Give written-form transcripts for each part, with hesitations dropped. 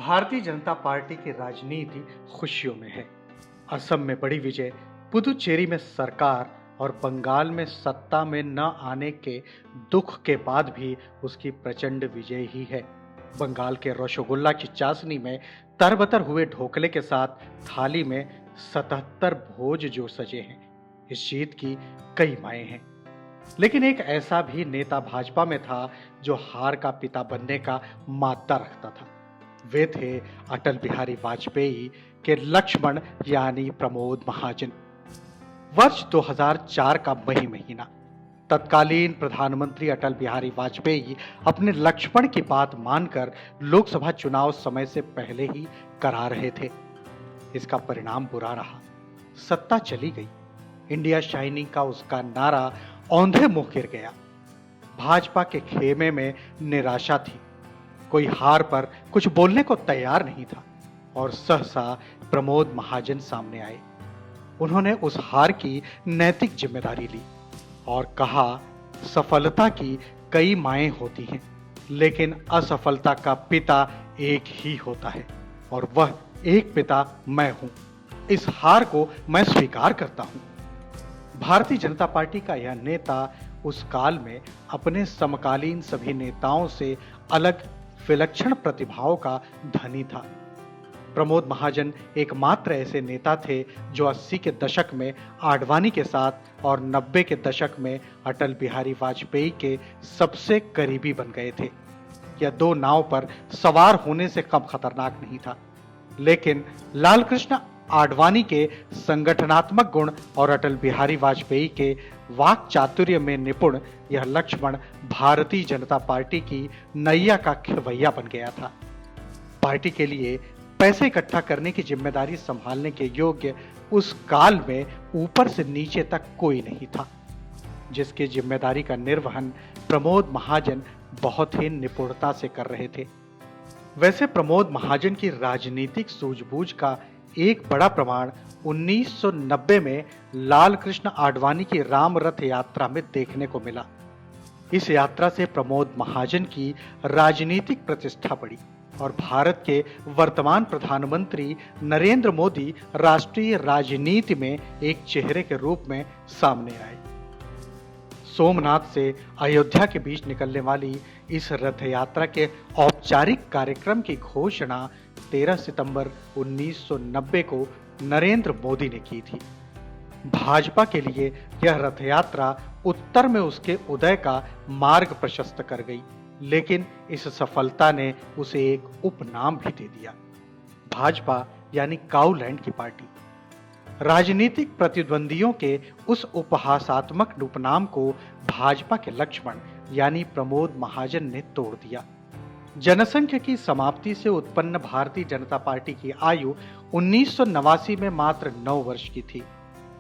Bharatiya Janata party की राजनीति खुशियों में है। असम में बड़ी विजय, पुदुचेरी में सरकार और बंगाल में सत्ता में न आने के दुख के बाद भी उसकी प्रचंड विजय ही है। बंगाल के रसगुल्ला की चाशनी में तरबतर हुए ढोकले के साथ थाली में 77 भोज जो सजे हैं। इस जीत की कई मायने हैं, लेकिन एक ऐसा भी नेता भाजपा में था जो हार का पिता बनने का मादा रखता था। वे थे अटल बिहारी वाजपेयी के लक्ष्मण यानी प्रमोद महाजन। वर्ष 2004 का मई महीना, तत्कालीन प्रधानमंत्री अटल बिहारी वाजपेयी अपने लक्ष्मण की बात मानकर लोकसभा चुनाव समय से पहले ही करा रहे थे। इसका परिणाम बुरा रहा, सत्ता चली गई। इंडिया शाइनिंग का उसका नारा औंधे मुंह गिर गया। भाजपा के खेमे में निराशा थी, कोई हार पर कुछ बोलने को तैयार नहीं था और सहसा प्रमोद महाजन सामने आए। उन्होंने उस हार की नैतिक जिम्मेदारी ली और कहा, सफलता की कई माएं होती हैं, लेकिन असफलता का पिता एक ही होता है और वह एक पिता मैं हूं। इस हार को मैं स्वीकार करता हूं। भारतीय जनता पार्टी का यह नेता उस काल में अपने समकालीन सभी नेताओं से अलग विलक्षण प्रतिभाओं का धनी था। प्रमोद महाजन एकमात्र ऐसे नेता थे जो 80 के दशक में आडवाणी के साथ और 90 के दशक में अटल बिहारी वाजपेयी के सबसे करीबी बन गए थे। यह दो नाव पर सवार होने से कम खतरनाक नहीं था, लेकिन लालकृष्ण आडवाणी के संगठनात्मक गुण और अटल बिहारी वाजपेयी के वाक चातुर्य में निपुण यह लक्ष्मण भारतीय जनता पार्टी की नैया का खिवैया बन गया था। पार्टी के लिए पैसे इकट्ठा करने की जिम्मेदारी संभालने के योग्य उस काल में ऊपर से नीचे तक कोई नहीं था, जिसकी जिम्मेदारी का निर्वहन प्रमोद महाजन बहुत ही निपुणता से कर रहे थे। वैसे प्रमोद महाजन की राजनीतिक सूझबूझ का एक बड़ा प्रमाण 1990 में लालकृष्ण आडवाणी की राम रथ यात्रा में देखने को मिला। इस यात्रा से प्रमोद महाजन की राजनीतिक प्रतिष्ठा बढ़ी और भारत के वर्तमान प्रधानमंत्री नरेंद्र मोदी राष्ट्रीय राजनीति में एक चेहरे के रूप में सामने आए। सोमनाथ से अयोध्या के बीच निकलने वाली इस रथ यात्रा के औपचारिक कार्यक्रम की घोषणा 13 सितंबर 1990 को नरेंद्र मोदी ने की थी। भाजपा के लिए यह रथ यात्रा उत्तर में उसके उदय का मार्ग प्रशस्त कर गई, लेकिन इस सफलता ने उसे एक उपनाम भी दे दिया, भाजपा यानी काउलैंड की पार्टी। राजनीतिक प्रतिद्वंदियों के उस उपहासात्मक उपनाम को भाजपा के लक्ष्मण यानी प्रमोद महाजन ने तोड़ दिया। जनसंख्या की समाप्ति से उत्पन्न भारतीय जनता पार्टी की आयु 1989 में मात्र 9 वर्ष की थी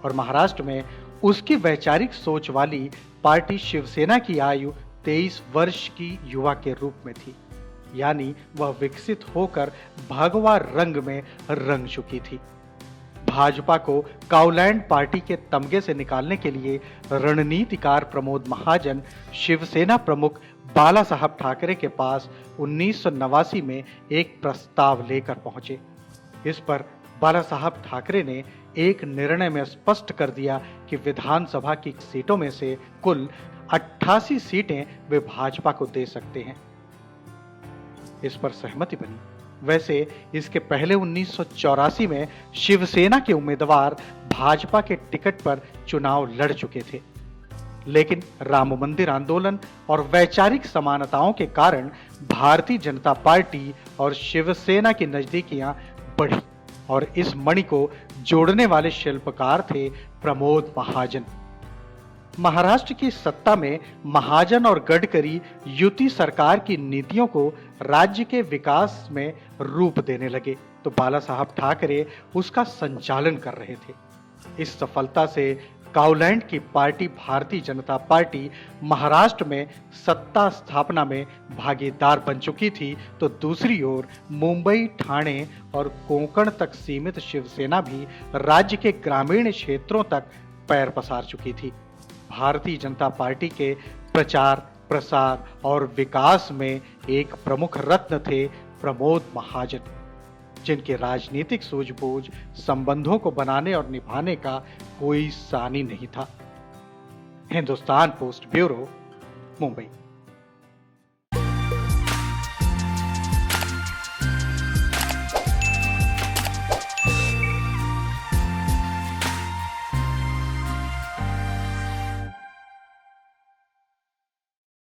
और महाराष्ट्र में उसकी वैचारिक सोच वाली पार्टी शिवसेना की आयु 23 वर्ष की युवा के रूप में थी, यानी वह विकसित होकर भगवा रंग में रंग चुकी थी। भाजपा को काउलैंड पार्टी के तमगे से निकालने के लिए रणनीतिकार प्रमोद महाजन शिवसेना प्रमुख बाला साहब ठाकरे के पास 1989 में एक प्रस्ताव लेकर पहुंचे। इस पर बाला साहब ठाकरे ने एक निर्णय में स्पष्ट कर दिया कि विधानसभा की सीटों में से कुल 88 सीटें वे भाजपा को दे सकते हैं। इस पर सहमति बनी। वैसे इसके पहले 1984 में शिवसेना के उम्मीदवार भाजपा के टिकट पर चुनाव लड़ चुके थे, लेकिन राम मंदिर आंदोलन और वैचारिक समानताओं के कारण भारतीय जनता पार्टी और शिवसेना की नजदीकियां बढ़ी और इस मणि को जोड़ने वाले शिल्पकार थे प्रमोद महाजन। महाराष्ट्र की सत्ता में महाजन और गडकरी युति सरकार की नीतियों को राज्य के विकास में रूप देने लगे, तो बाला साहब ठाकरे उसका संचालन कर रहे थे। इस सफलता से काउलैंड की पार्टी भारतीय जनता पार्टी महाराष्ट्र में सत्ता स्थापना में भागीदार बन चुकी थी, तो दूसरी ओर मुंबई, ठाणे और कोंकण तक सीमित शिवसेना भी राज्य के ग्रामीण क्षेत्रों तक पैर पसार चुकी थी। भारतीय जनता पार्टी के प्रचार, प्रसार और विकास में एक प्रमुख रत्न थे प्रमोद महाजन, जिनकी राजनीतिक सूझबूझ संबंधों को बनाने और निभाने का कोई सानी नहीं था। Hindustan post bureau, Mumbai.